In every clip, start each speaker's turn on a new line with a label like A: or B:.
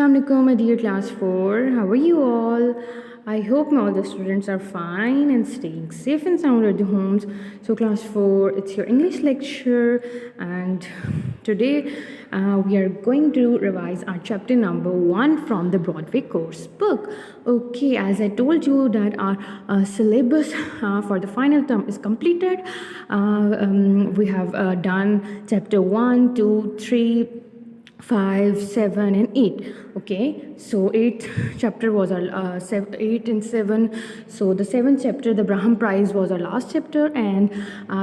A: Assalamualaikum, my dear class 4. How are you all? I hope all the students are fine and staying safe and sound at their homes. So class 4, it's your English lecture, and today we are going to revise our chapter number 1 from the Broadway course book. Okay, as I told you that our syllabus for the final term is completed. We have done chapter 1, 2, 3, 5, 7 and 8. Okay, so 8th chapter was our 8 and 7. So the 7th chapter, the Braham Prize, was our last chapter, and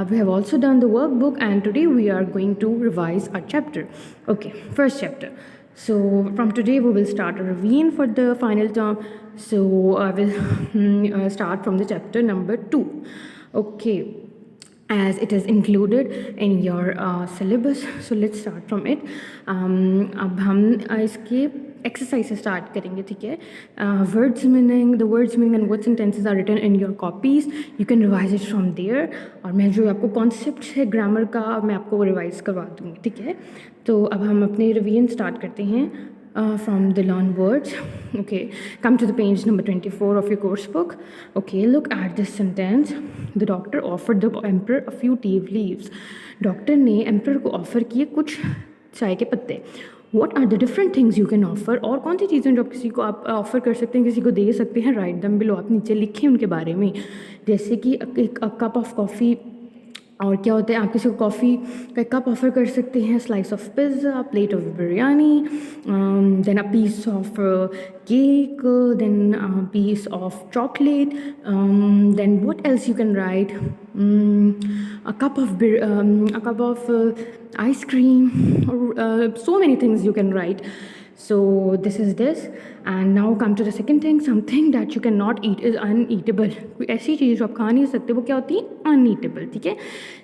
A: we have also done the workbook, and today we are going to revise our chapter. Okay, first chapter. So from today we will start a revision for the final term. So I will start from the chapter number 2. Okay, as it is included in your syllabus. So let's start from it. अब हम इसके exercise से start करेंगे, ठीक है. Words meaning, the words meaning and words sentences are written in your copies. You can revise it from there. और मैं जो आपको कॉन्सेप्ट है ग्रामर का, मैं आपको रिवाइज करवा दूँगी, ठीक है. तो अब हम अपने रिवीजन स्टार्ट करते हैं from the learn words. Okay, come to the page number 24 of your course book. Okay, look at this sentence. The doctor offered the emperor a few tea leaves. Doctor ने emperor को offer किए कुछ चाय के पत्ते. What are the different things you can offer? और कौन सी चीज़ें जो किसी को आप ऑफ़र कर सकते हैं, किसी को दे सकते हैं? राइट दम बिलो. आप नीचे लिखें उनके बारे में, जैसे कि एक कप ऑफ कॉफ़ी. और क्या होता है, आप किसी को कॉफ़ी का कप ऑफ़र कर सकते हैं, slice of pizza, plate of biryani, then a piece of cake, then a piece of chocolate, then what else you can write, a cup of ice cream, or so many things you can write. So this is this. And now come to the second thing. Something that you cannot eat is uneatable. कोई ऐसी चीज़ जो आप खा नहीं सकते वो क्या होती है? अनईटेबल, ठीक है.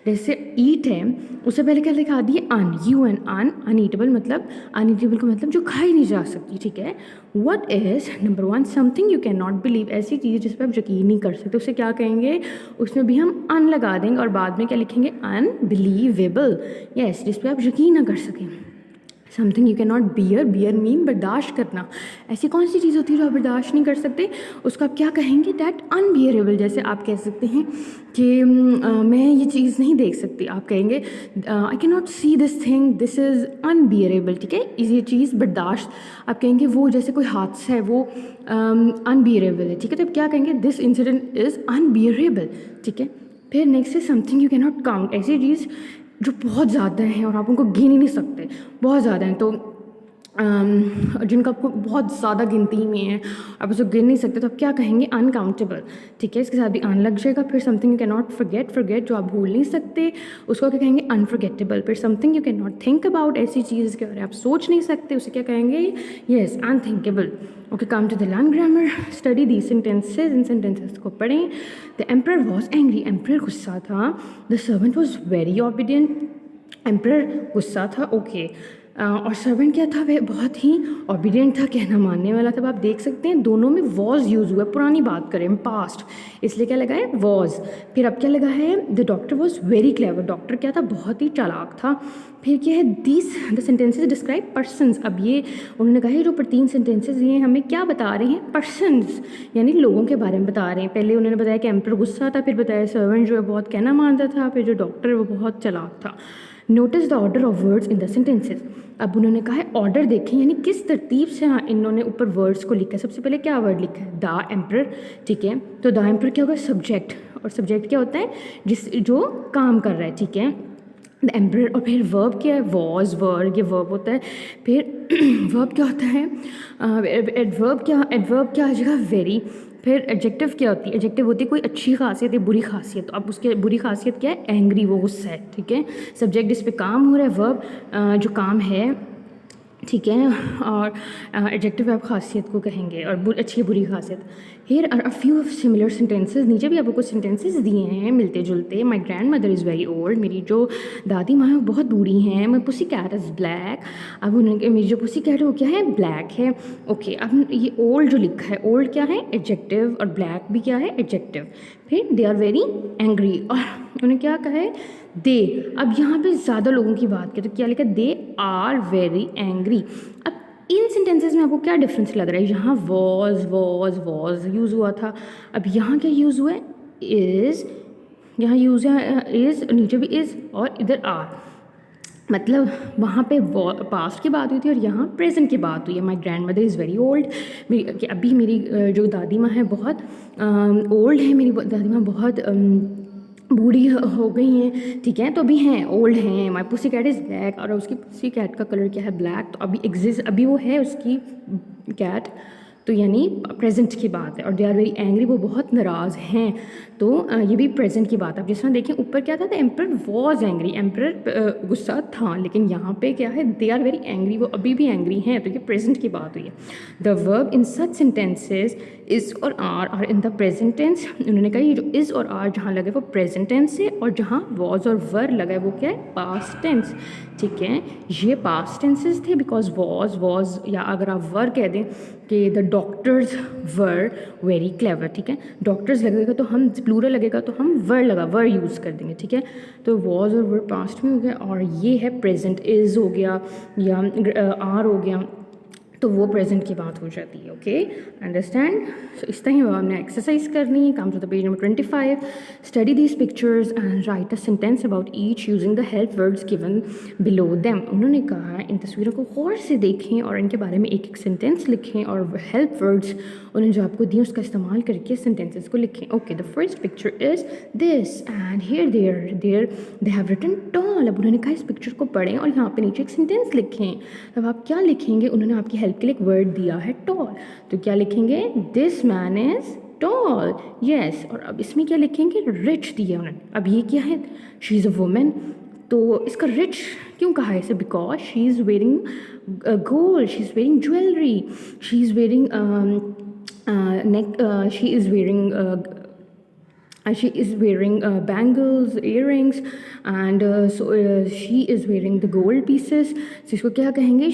A: जैसे ईट है, उससे पहले क्या लिखा दी है? अन. यू एन अन. अनईटेबल मतलब, अनईटेबल का मतलब जो खाई नहीं जा सकती, ठीक है. What is number 1 something you can not believe. ऐसी चीज़ जिस पर आप यकीन नहीं कर सकते, उसे क्या कहेंगे? उसमें भी हम अन लगा देंगे और बाद में क्या लिखेंगे? अनबिलीवेबल. यस, जिस पर आप यकीन ना कर सकें. Something you can not bear. Bear mean बर्दाश्त करना. ऐसी कौन सी चीज़ होती है जो आप बर्दाश्त नहीं कर सकते, उसको आप क्या कहेंगे? That unbearable. जैसे आप कह सकते हैं कि मैं ये चीज़ नहीं देख सकती, आप कहेंगे I can not see this thing, this is unbearable, ठीक है. ये चीज़ बर्दाश्त, आप कहेंगे वो जैसे कोई हादसा है वो अनबियरेबल है, ठीक है. तो आप क्या कहेंगे? दिस इंसिडेंट इज़ अनबियरेबल, ठीक है. फिर नेक्स्ट है something you can not count. ऐसी चीज़ जो बहुत ज़्यादा हैं और आप उनको गिन ही नहीं सकते, बहुत ज़्यादा हैं, तो जिनका आपको बहुत ज़्यादा गिनती में है, आप उसको गिन नहीं सकते, तो आप क्या कहेंगे? अनकाउंटेबल, ठीक है. इसके साथ भी अन लग जाएगा. फिर something you can not forget जो आप भूल नहीं सकते, उसको क्या कहेंगे? अनफॉरगेटेबल. फिर something you can not think about. ऐसी चीज़ के बारे में आप सोच नहीं सकते, उसे क्या कहेंगे? Yes, unthinkable. Okay, come to the learn grammar. Study the sentences. इन सेंटेंसेज को पढ़ें. The emperor was angry. Emperor गुस्सा था. The servant was very obedient. Emperor गुस्सा था, ओके. और सर्वेंट क्या था? वह बहुत ही ऑबिडियंट था, कहना मानने वाला था. आप देख सकते हैं दोनों में वॉज यूज़ हुआ है. पुरानी बात करें, पास्ट, इसलिए क्या लगा है? वॉज. फिर अब क्या लगा है? The doctor was very clever. Doctor क्या था? बहुत ही चालाक था. फिर क्या है? These the sentences describe persons. अब ये उन्होंने कहा है जो 3 सेंटेंसेज ये हमें क्या बता रहे हैं? पर्सनस, यानी लोगों के बारे में बता रहे हैं. पहले उन्होंने बताया कि एम्पर गुस्सा था, फिर बताया सर्वेंट जो है बहुत कहना मानता था, फिर जो डॉक्टर है वो बहुत चालाक था. Notice the order of words in the sentences. अब उन्होंने कहा है ऑर्डर देखें, यानी किस तरतीब से इन्होंने ऊपर वर्ड्स को लिखा है. सबसे पहले क्या वर्ड लिखा है? द एम्परर, ठीक है. तो द एम्परर क्या होगा? सब्जेक्ट. और सब्जेक्ट क्या होता है? जो काम कर रहा है, ठीक है. The emperor. और फिर वर्ब क्या है? वॉज. वर्ब, ये वर्ब होता है. फिर वर्ब क्या होता है? एडवर्ब क्या आ जाएगा? वेरी. फिर एडजेक्टिव क्या होती है? एडजेक्टिव होती है कोई अच्छी खासियत या बुरी खासियत. तो अब उसके बुरी खासियत क्या है? एंग्री, वो गुस्सा है, ठीक है. सब्जेक्ट जिस पे काम हो रहा है, वर्ब जो काम है, ठीक है. और एडजेक्टिव आप खासियत को कहेंगे, और अच्छी बुरी खासियत. Here are a few of similar sentences. नीचे भी आपको कुछ सेंटेंसेज दिए हैं मिलते जुलते. My grandmother is very old. मेरी जो दादी माँ है वो बहुत बूढ़ी हैं. My pussy cat is black. अब उन्होंने, मेरी जो पुसी कैट है वो क्या है? ब्लैक है. ओके, अब ये ओल्ड जो लिखा है, ओल्ड क्या है? एडजेक्टिव. और ब्लैक भी क्या है? एडजेक्टिव. फिर दे आर वेरी एंग्री. और उन्होंने क्या कहा है? दे. अब यहाँ पे ज़्यादा लोगों की बात करें तो क्या लिखा? They are very angry. अब इन सेंटेंसेस में आपको क्या डिफरेंस लग रहा है? यहाँ वॉज यूज़ हुआ था, अब यहाँ क्या यूज़ हुआ है? इज़, यहाँ यूज़ है इज़, नीचे भी इज़ और इधर आर, मतलब वहाँ पे पास्ट की बात हुई थी और यहाँ प्रेजेंट की बात हुई है। My grandmother is very old, अभी मेरी जो दादी माँ है बहुत ओल्ड है, मेरी दादी माँ बहुत बूढ़ी हो गई हैं, ठीक है, तो अभी हैं, ओल्ड हैं। My pussy cat is black, और उसकी पुसी कैट का कलर क्या है? ब्लैक, तो अभी एग्जिस्ट, अभी वो है उसकी कैट, तो यानी प्रेजेंट की बात है। और दे आर वेरी एंग्री, वो बहुत नाराज़ हैं, तो ये भी प्रेजेंट की बात है। अब जिस तरह देखें ऊपर क्या था? The emperor was angry, emperor गुस्सा था, लेकिन यहाँ पे क्या है? दे आर वेरी एंग्री, वो अभी भी एंग्री हैं, तो ये प्रेजेंट की बात हुई है। The verb in such sentences is और are in the present tense. उन्होंने कहा ये जो इज़ और आर जहाँ लगे वो प्रेजेंट टेंस है, और जहाँ वॉज और वर लगा है वो क्या है? पास्ट टेंस, ठीक है। ये पास्ट टेंसेज थे, बिकॉज वॉज, या अगर आप वर कह दें कि the doctors were very clever, ठीक है, डॉक्टर्स लगेगा तो हम प्लूरल लगेगा तो हम वर यूज़ कर देंगे, ठीक है। तो वॉज और वर पास्ट में हो गया, और ये है प्रेजेंट, इज़ हो गया या आर हो गया, तो वो प्रेजेंट की बात हो जाती है। Okay, understand? सो इस तरह हमने एक्सरसाइज करनी है। Come to the page number 25, study these pictures and write a sentence about each using the help words given below them. उन्होंने कहा इन तस्वीरों को गौर से देखें और इनके बारे में एक एक सेंटेंस लिखें, और हेल्प वर्ड्स उन्होंने जो आपको दिए उसका इस्तेमाल करके सेंटेंसेस को लिखें। Okay, the first picture is this and here there they have written tall. अब उन्होंने कहा इस पिक्चर को पढ़ें और यहाँ पे नीचे एक सेंटेंस लिखें। अब आप क्या लिखेंगे? उन्होंने आपकी हेल्प के लिए एक वर्ड दिया है टॉल, तो क्या लिखेंगे? This man is tall, yes. और अब इसमें क्या लिखेंगे? रिच दिया उन्होंने। अब ये क्या है? शी इज़ अ वुमेन, तो इसका रिच क्यों कहा है इसे? Because she is wearing gold, she is wearing jewellery, she is wearing she is wearing bangles, earrings, and she is wearing the gold pieces. So इसको क्या कहेंगे?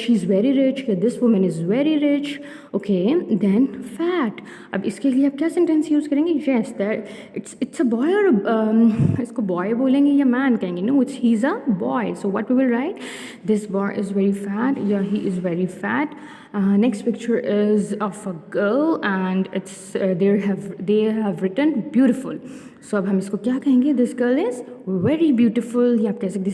A: She is very rich, या this woman is very rich. Okay, then fat. अब इसके लिए आप क्या sentence use करेंगे? Yes, that it's a boy, or इसको boy बोलेंगे या man कहेंगे? No, he's a boy. So what we will write? This boy is very fat, yeah, he is very fat. Next picture is of a girl and it's they have written beautiful. So अब हम इसको क्या कहेंगे? This girl is very beautiful, या आप कह सकते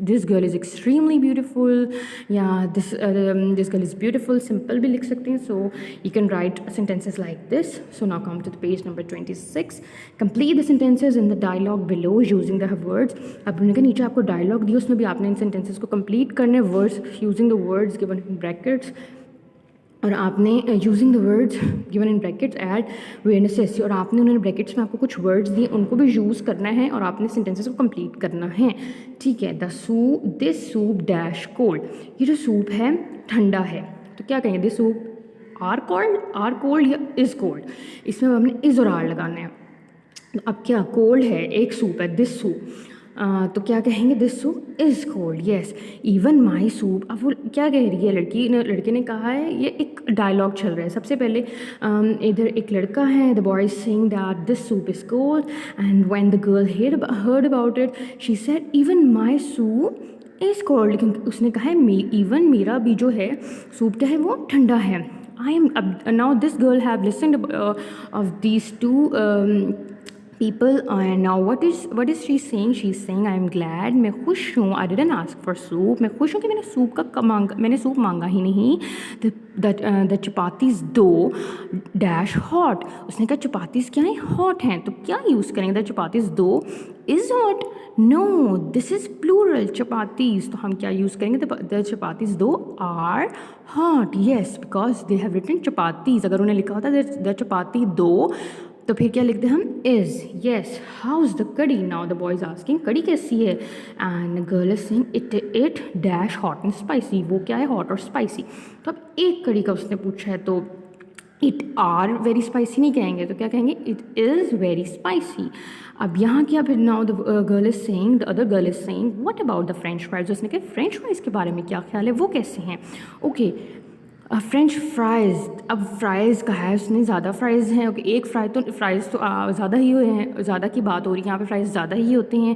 A: this girl is extremely beautiful, या this girl is beautiful, simple भी लिख सकते हैं. So you can write sentences like this. So now come to the page number 26. Complete the sentences in the dialogue below using the words. अब उन्होंने नीचे आपको dialogue दिया, उसमें भी आपने इन सेंटेंसेस को कंप्लीट करने, words using the words given in brackets, और आपने using the words given in brackets add where necessary, और आपने उन्होंने ब्रैकेट्स में आपको कुछ वर्ड्स दिए उनको भी यूज़ करना है और आपने सेंटेंसेस को कंप्लीट करना है, ठीक है। दिस सूप डैश कोल्ड, ये जो सूप है ठंडा है, तो क्या कहेंगे? दिस सूप आर कोल्ड या इज़ कोल्ड, इसमें हमने इज़ और आर लगाना है। अब क्या कोल्ड है, एक सूप है दिस सूप, तो क्या कहेंगे? This soup is cold, yes. Even my soup, अब वो क्या कह रही है लड़के ने कहा है, ये एक डायलॉग चल रहा है। सबसे पहले इधर एक लड़का है, the boy is saying that this soup is cold, and when the girl heard about it she said even my soup is cold, लेकिन उसने कहा है इवन मेरा भी जो है सूप क्या है वो ठंडा है। Now this girl have listened of these two people, and now what is she saying? She's saying I am glad, मैं खुश हूँ, I didn't ask for soup, मैं खुश हूँ कि मैंने सूप मांगा ही नहीं। the chapatis दो डैश हॉट, उसने कहा चपातीस क्या है? हॉट हैं, तो क्या यूज़ करेंगे? the chapatis दो is hot, no this is plural chapatis, तो हम क्या यूज़ करेंगे? द चपातीस दो are hot, yes, because they have written chapatis. अगर उन्हें लिखा होता द चपाती दो, तो फिर क्या लिखते हैं हम? Is, yes. How is the kadhi? Now the boy is asking कड़ी कैसी है, and girl is saying it dash hot and spicy, वो क्या है? हॉट और स्पाइसी। तो अब एक कड़ी का उसने पूछा है, तो इट आर वेरी स्पाइसी नहीं कहेंगे, तो क्या कहेंगे? It is very spicy. अब यहाँ क्या? फिर now the girl is saying, the other girl is saying what about the French fries, उसने कहा फ्रेंच फ्राइज के बारे में क्या ख्याल है, वो कैसे हैं? ओके, फ्रेंच फ्राइज़, अब फ्राइज़ का है उसने, ज़्यादा फ्राइज़ हैं, ओके, एक फ्राइज़ तो ज़्यादा ही हुए हैं, ज़्यादा की बात हो रही है यहाँ पे, फ्राइज़ ज़्यादा ही होते हैं।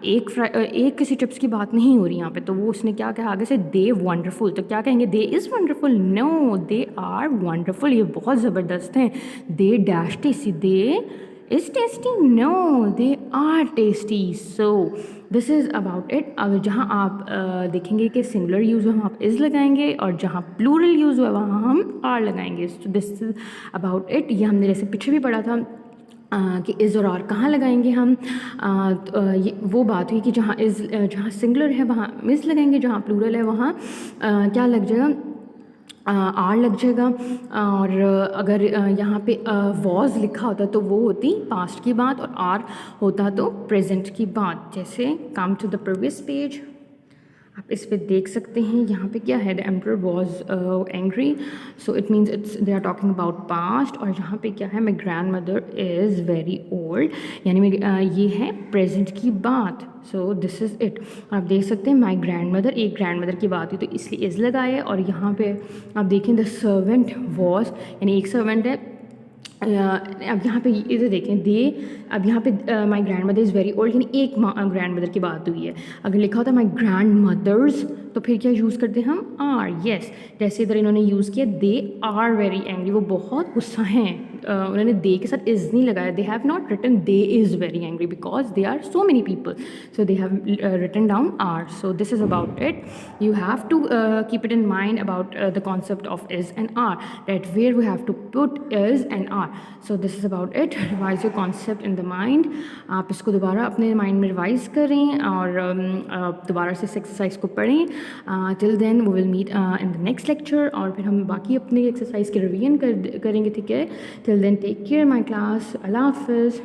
A: एक किसी चिप्स की बात नहीं हो रही यहाँ पे, तो वो उसने क्या कहा आगे से, दे वंडरफुल, तो क्या कहेंगे, they is wonderful, no they are wonderful, ये बहुत ज़बरदस्त हैं। They dash tasty, they is tasty, no they are tasty. So this is about it. अब जहाँ आप देखेंगे कि सिंगुलर यूज़ हो वहाँ आप इज़ लगाएंगे, और जहाँ प्लूरल यूज़ हुआ वहाँ हम आर लगाएंगे। सो दिस इज़ अबाउट इट। ये हमने जैसे पीछे भी पढ़ा था कि इज़ और आर कहाँ लगाएंगे हम, ये वो बात हुई कि जहाँ सिंगुलर है वहाँ इज़ लगाएंगे, जहाँ प्लूरल है वहाँ क्या लग जाएगा, आर लग जाएगा। और अगर यहाँ पे वॉज लिखा होता तो वो होती पास्ट की बात, और आर होता तो प्रेजेंट की बात। जैसे come to the previous page, आप इस पे देख सकते हैं, यहाँ पे क्या है, the emperor was angry, so it means it's they are talking about past. और यहाँ पे क्या है, my grandmother is very old, यानी ये है प्रेजेंट की बात। So this is it. आप देख सकते हैं माई ग्रैंड मदर, एक ग्रैंड मदर की बात हुई तो इसलिए इज़ लगाए। और यहाँ पे आप देखें द सर्वेंट वॉज, यानी एक सर्वेंट है। अब यहाँ पे इधर देखें दे, अब यहाँ पे माई grandmother is very old, यानी एक ग्रैंड मदर की बात हुई है। अगर लिखा होता माई ग्रैंड मदर्स तो फिर क्या यूज़ करते हैं हम, आर, येस। जैसे इधर इन्होंने यूज़ किया दे आर वेरी एंग्री, वो बहुत गुस्सा हैं। उन्होंने दे के साथ इज़ नहीं लगाया, they have not written they is very angry because they are so many people, so they have written down are. So this is about it. You have to keep it in mind about the concept of is and are, that where we have to put is and are. So this is about it. Revise your concept in the mind. आप इसको दोबारा अपने mind में revise करें और दोबारा से इस एक्सरसाइज को पढ़ें। Till then we will meet in the next lecture, और फिर हम बाकी अपने एक्सरसाइज के रिवीजन करेंगे, ठीक है। Till then take care my class, अल्लाह हाफिज़।